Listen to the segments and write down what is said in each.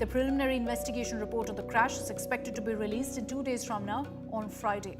The preliminary investigation report of the crash is expected to be released in 2 days from now, on Friday.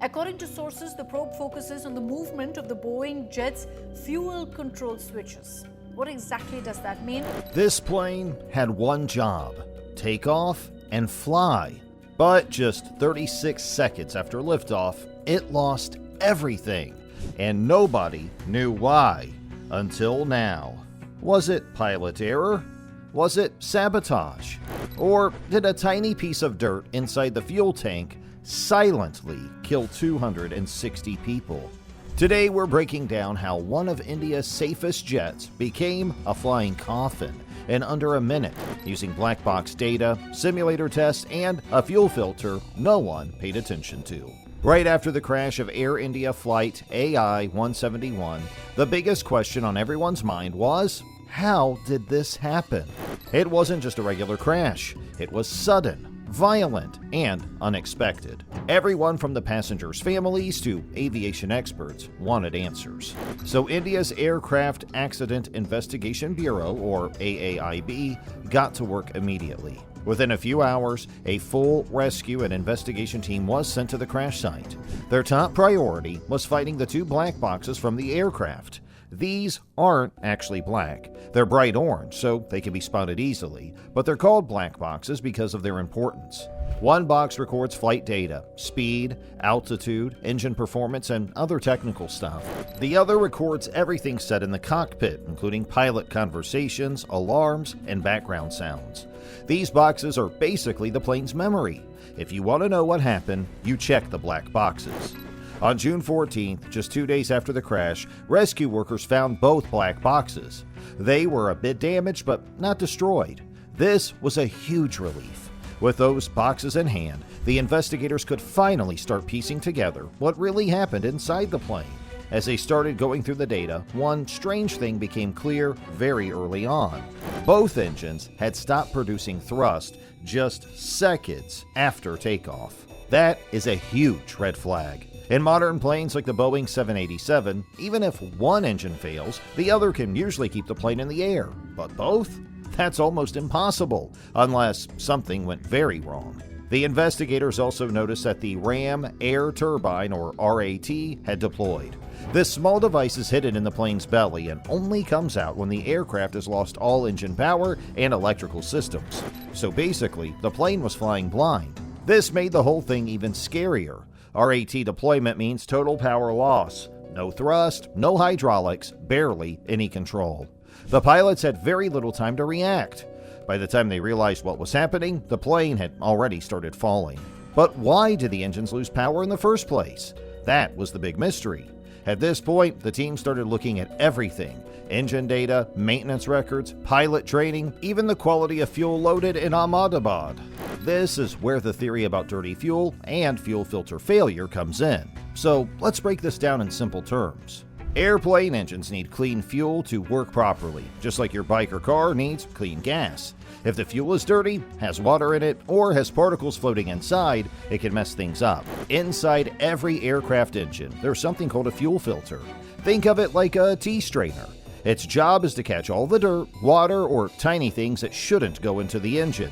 According to sources, the probe focuses on the movement of the Boeing jet's fuel control switches. What exactly does that mean? This plane had one job: take off and fly. But just 36 seconds after liftoff, it lost everything, and nobody knew why until now. Was it pilot error? Was it sabotage? Or did a tiny piece of dirt inside the fuel tank silently kill 260 people? Today we're breaking down how one of India's safest jets became a flying coffin in under a minute, using black box data, simulator tests, and a fuel filter no one paid attention to. Right after the crash of Air India flight AI-171, the biggest question on everyone's mind was, how did this happen? It wasn't just a regular crash. It was sudden, violent, and unexpected. Everyone from the passengers' families to aviation experts wanted answers. So India's Aircraft Accident Investigation Bureau, or AAIB, got to work immediately. Within a few hours, a full rescue and investigation team was sent to the crash site. Their top priority was finding the two black boxes from the aircraft. These aren't actually black. They're bright orange, so they can be spotted easily, but they're called black boxes because of their importance. One box records flight data, speed, altitude, engine performance, and other technical stuff. The other records everything said in the cockpit, including pilot conversations, alarms, and background sounds. These boxes are basically the plane's memory. If you want to know what happened, you check the black boxes. On June 14th, just 2 days after the crash, rescue workers found both black boxes. They were a bit damaged, but not destroyed. This was a huge relief. With those boxes in hand, the investigators could finally start piecing together what really happened inside the plane. As they started going through the data, one strange thing became clear very early on. Both engines had stopped producing thrust just seconds after takeoff. That is a huge red flag. In modern planes like the Boeing 787, even if one engine fails, the other can usually keep the plane in the air. But both? That's almost impossible, unless something went very wrong. The investigators also noticed that the ram air turbine, or RAT, had deployed. This small device is hidden in the plane's belly and only comes out when the aircraft has lost all engine power and electrical systems. So basically, the plane was flying blind. This made the whole thing even scarier. RAT deployment means total power loss. No thrust, no hydraulics, barely any control. The pilots had very little time to react. By the time they realized what was happening, the plane had already started falling. But why did the engines lose power in the first place? That was the big mystery. At this point, the team started looking at everything: engine data, maintenance records, pilot training, even the quality of fuel loaded in Ahmedabad. This is where the theory about dirty fuel and fuel filter failure comes in. So let's break this down in simple terms. Airplane engines need clean fuel to work properly, just like your bike or car needs clean gas. If the fuel is dirty, has water in it, or has particles floating inside, it can mess things up. Inside every aircraft engine, there's something called a fuel filter. Think of it like a tea strainer. Its job is to catch all the dirt, water, or tiny things that shouldn't go into the engine.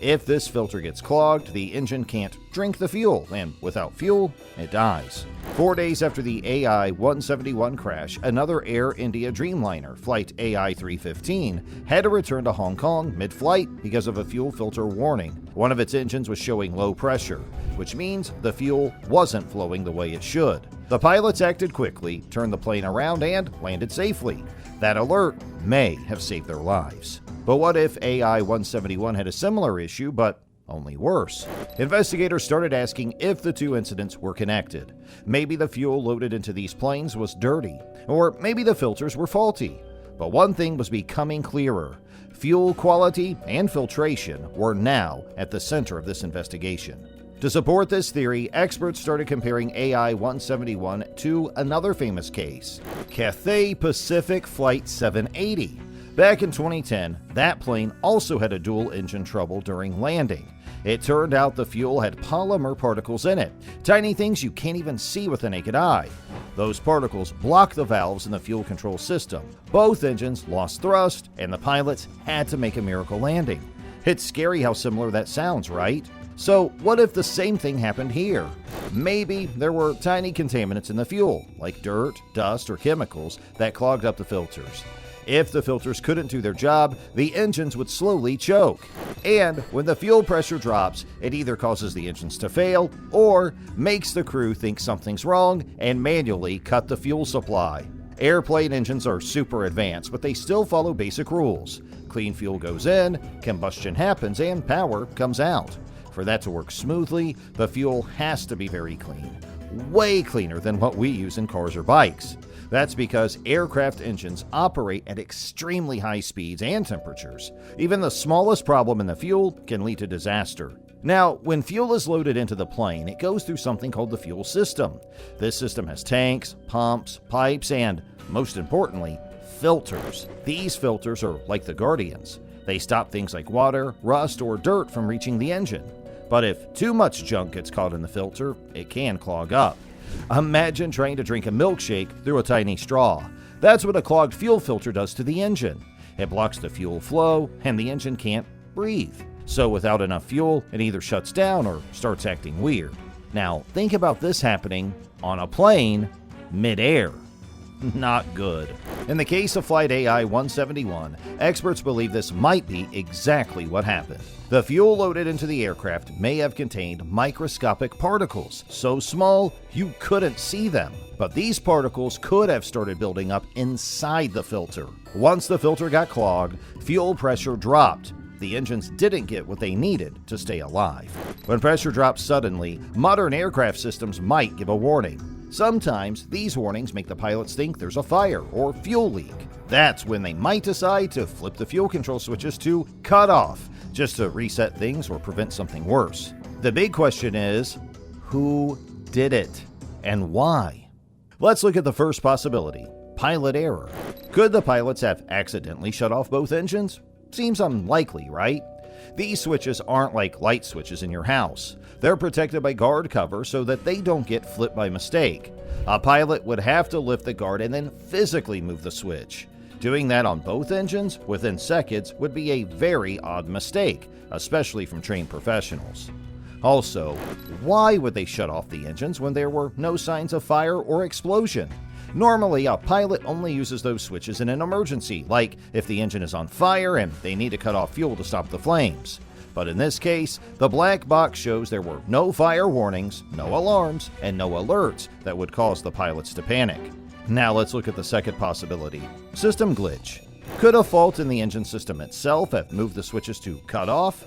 If this filter gets clogged, the engine can't drink the fuel, and without fuel, it dies. 4 days after the AI-171 crash, another Air India Dreamliner, flight AI-315, had to return to Hong Kong mid-flight because of a fuel filter warning. One of its engines was showing low pressure, which means the fuel wasn't flowing the way it should. The pilots acted quickly, turned the plane around, and landed safely. That alert may have saved their lives. But what if AI-171 had a similar issue, but only worse? Investigators started asking if the two incidents were connected. Maybe the fuel loaded into these planes was dirty, or maybe the filters were faulty. But one thing was becoming clearer: fuel quality and filtration were now at the center of this investigation. To support this theory, experts started comparing AI-171 to another famous case, Cathay Pacific Flight 780. Back in 2010, that plane also had a dual engine trouble during landing. It turned out the fuel had polymer particles in it, tiny things you can't even see with the naked eye. Those particles blocked the valves in the fuel control system. Both engines lost thrust, and the pilots had to make a miracle landing. It's scary how similar that sounds, right? So what if the same thing happened here? Maybe there were tiny contaminants in the fuel, like dirt, dust, or chemicals that clogged up the filters. If the filters couldn't do their job, the engines would slowly choke. And when the fuel pressure drops, it either causes the engines to fail or makes the crew think something's wrong and manually cut the fuel supply. Airplane engines are super advanced, but they still follow basic rules. Clean fuel goes in, combustion happens, and power comes out. For that to work smoothly, the fuel has to be very clean. Way cleaner than what we use in cars or bikes. That's because aircraft engines operate at extremely high speeds and temperatures. Even the smallest problem in the fuel can lead to disaster. Now, when fuel is loaded into the plane, it goes through something called the fuel system. This system has tanks, pumps, pipes, and, most importantly, filters. These filters are like the guardians. They stop things like water, rust, or dirt from reaching the engine. But if too much junk gets caught in the filter, it can clog up. Imagine trying to drink a milkshake through a tiny straw. That's what a clogged fuel filter does to the engine. It blocks the fuel flow, and the engine can't breathe. So without enough fuel, it either shuts down or starts acting weird. Now, think about this happening on a plane mid-air. Not good. In the case of Flight AI-171, experts believe this might be exactly what happened. The fuel loaded into the aircraft may have contained microscopic particles, so small you couldn't see them. But these particles could have started building up inside the filter. Once the filter got clogged, fuel pressure dropped. The engines didn't get what they needed to stay alive. When pressure drops suddenly, modern aircraft systems might give a warning. Sometimes these warnings make the pilots think there's a fire or fuel leak. That's when they might decide to flip the fuel control switches to cut off, just to reset things or prevent something worse. The big question is, who did it and why? Let's look at the first possibility, pilot error. Could the pilots have accidentally shut off both engines? Seems unlikely, right? These switches aren't like light switches in your house. They're protected by guard cover so that they don't get flipped by mistake. A pilot would have to lift the guard and then physically move the switch. Doing that on both engines within seconds would be a very odd mistake, especially from trained professionals. Also, why would they shut off the engines when there were no signs of fire or explosion? Normally, a pilot only uses those switches in an emergency, like if the engine is on fire and they need to cut off fuel to stop the flames. But in this case, the black box shows there were no fire warnings, no alarms, and no alerts that would cause the pilots to panic. Now let's look at the second possibility, system glitch. Could a fault in the engine system itself have moved the switches to cut off?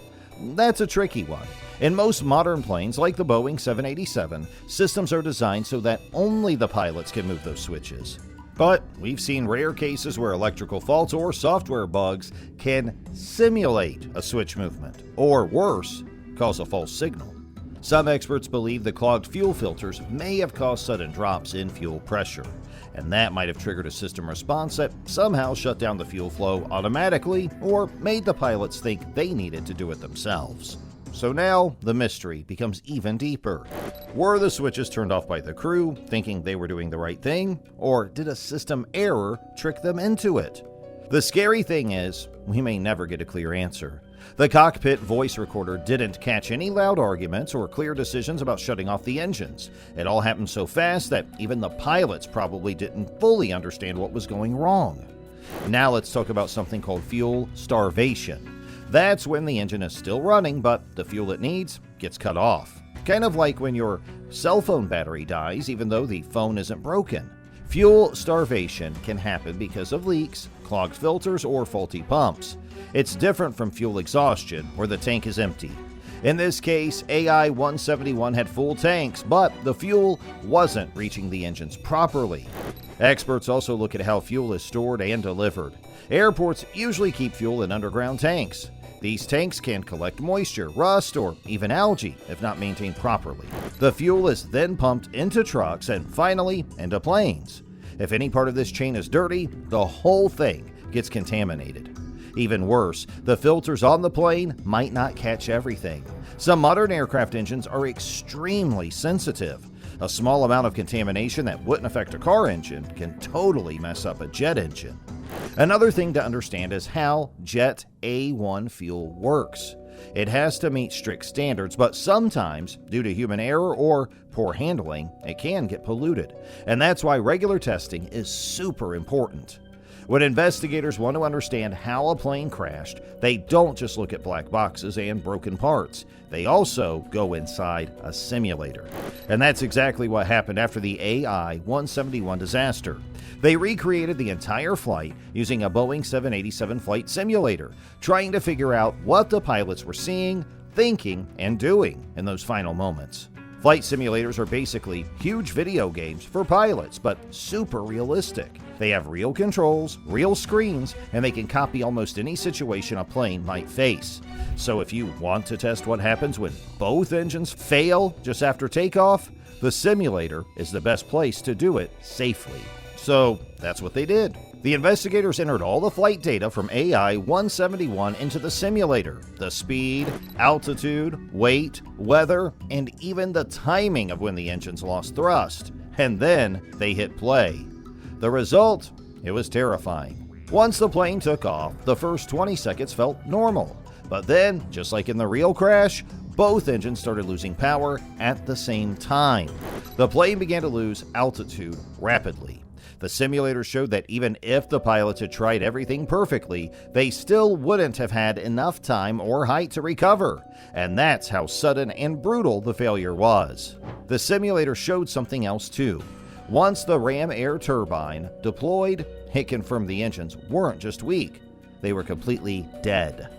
That's a tricky one. In most modern planes, like the Boeing 787, systems are designed so that only the pilots can move those switches. But we've seen rare cases where electrical faults or software bugs can simulate a switch movement, or worse, cause a false signal. Some experts believe the clogged fuel filters may have caused sudden drops in fuel pressure, and that might have triggered a system response that somehow shut down the fuel flow automatically or made the pilots think they needed to do it themselves. So now, the mystery becomes even deeper. Were the switches turned off by the crew, thinking they were doing the right thing, or did a system error trick them into it? The scary thing is, we may never get a clear answer. The cockpit voice recorder didn't catch any loud arguments or clear decisions about shutting off the engines. It all happened so fast that even the pilots probably didn't fully understand what was going wrong. Now let's talk about something called fuel starvation. That's when the engine is still running, but the fuel it needs gets cut off. Kind of like when your cell phone battery dies, even though the phone isn't broken. Fuel starvation can happen because of leaks, clogged filters, or faulty pumps. It's different from fuel exhaustion, where the tank is empty. In this case, AI-171 had full tanks, but the fuel wasn't reaching the engines properly. Experts also look at how fuel is stored and delivered. Airports usually keep fuel in underground tanks. These tanks can collect moisture, rust, or even algae if not maintained properly. The fuel is then pumped into trucks and finally into planes. If any part of this chain is dirty, the whole thing gets contaminated. Even worse, the filters on the plane might not catch everything. Some modern aircraft engines are extremely sensitive. A small amount of contamination that wouldn't affect a car engine can totally mess up a jet engine. Another thing to understand is how Jet A1 fuel works. It has to meet strict standards, but sometimes, due to human error or poor handling, it can get polluted. And that's why regular testing is super important. When investigators want to understand how a plane crashed, they don't just look at black boxes and broken parts. They also go inside a simulator. And that's exactly what happened after the AI-171 disaster. They recreated the entire flight using a Boeing 787 flight simulator, trying to figure out what the pilots were seeing, thinking, and doing in those final moments. Flight simulators are basically huge video games for pilots, but super realistic. They have real controls, real screens, and they can copy almost any situation a plane might face. So if you want to test what happens when both engines fail just after takeoff, the simulator is the best place to do it safely. So that's what they did. The investigators entered all the flight data from AI-171 into the simulator: the speed, altitude, weight, weather, and even the timing of when the engines lost thrust. And then they hit play. The result? It was terrifying. Once the plane took off, the first 20 seconds felt normal. But then, just like in the real crash, both engines started losing power at the same time. The plane began to lose altitude rapidly. The simulator showed that even if the pilots had tried everything perfectly, they still wouldn't have had enough time or height to recover. And that's how sudden and brutal the failure was. The simulator showed something else too. Once the ram air turbine deployed, it confirmed the engines weren't just weak, they were completely dead.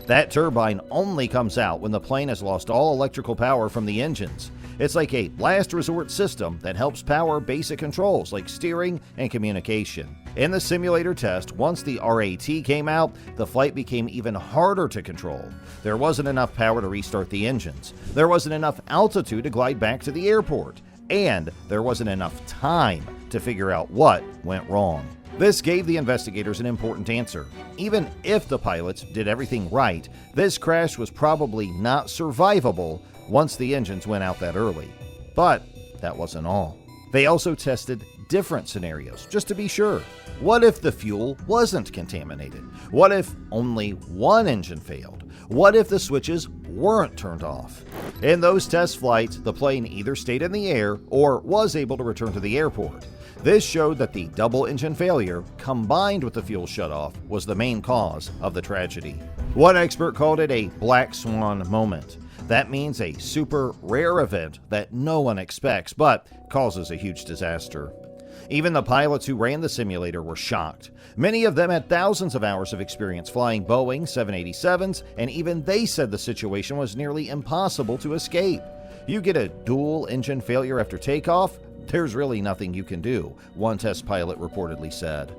That turbine only comes out when the plane has lost all electrical power from the engines. It's like a last resort system that helps power basic controls like steering and communication. In the simulator test, once the RAT came out, the flight became even harder to control. There wasn't enough power to restart the engines. There wasn't enough altitude to glide back to the airport. And there wasn't enough time to figure out what went wrong. This gave the investigators an important answer. Even if the pilots did everything right, this crash was probably not survivable once the engines went out that early. But that wasn't all. They also tested different scenarios, just to be sure. What if the fuel wasn't contaminated? What if only one engine failed? What if the switches weren't turned off? In those test flights, the plane either stayed in the air or was able to return to the airport. This showed that the double engine failure, combined with the fuel shutoff, was the main cause of the tragedy. One expert called it a black swan moment. That means a super rare event that no one expects, but causes a huge disaster. Even the pilots who ran the simulator were shocked. Many of them had thousands of hours of experience flying Boeing 787s, and even they said the situation was nearly impossible to escape. You get a dual engine failure after takeoff, there's really nothing you can do, one test pilot reportedly said.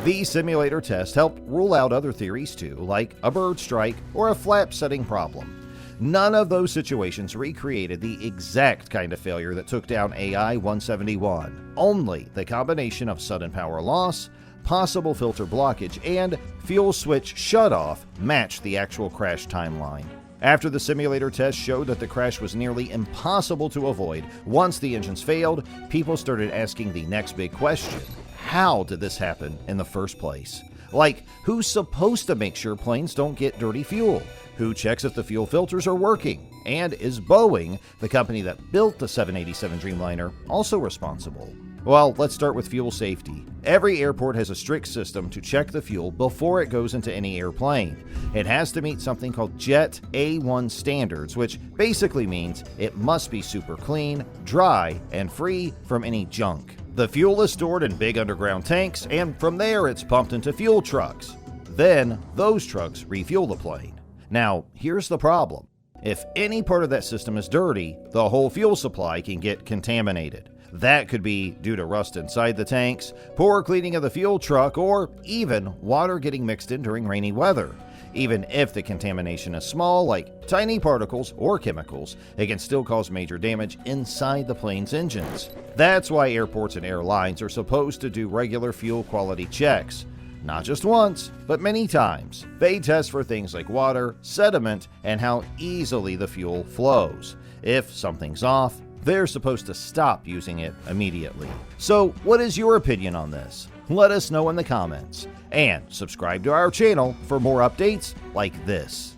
The simulator test helped rule out other theories too, like a bird strike or a flap setting problem. None of those situations recreated the exact kind of failure that took down AI-171. Only the combination of sudden power loss, possible filter blockage, and fuel switch shutoff matched the actual crash timeline. After the simulator test showed that the crash was nearly impossible to avoid, once the engines failed, people started asking the next big question: how did this happen in the first place? Like, who's supposed to make sure planes don't get dirty fuel? Who checks if the fuel filters are working? And is Boeing, the company that built the 787 Dreamliner, also responsible? Well, let's start with fuel safety. Every airport has a strict system to check the fuel before it goes into any airplane. It has to meet something called Jet A1 standards, which basically means it must be super clean, dry, and free from any junk. The fuel is stored in big underground tanks, and from there it's pumped into fuel trucks. Then, those trucks refuel the plane. Now, here's the problem. If any part of that system is dirty, the whole fuel supply can get contaminated. That could be due to rust inside the tanks, poor cleaning of the fuel truck, or even water getting mixed in during rainy weather. Even if the contamination is small, like tiny particles or chemicals, it can still cause major damage inside the plane's engines. That's why airports and airlines are supposed to do regular fuel quality checks. Not just once, but many times. They test for things like water, sediment, and how easily the fuel flows. If something's off, they're supposed to stop using it immediately. So, what is your opinion on this? Let us know in the comments. And subscribe to our channel for more updates like this.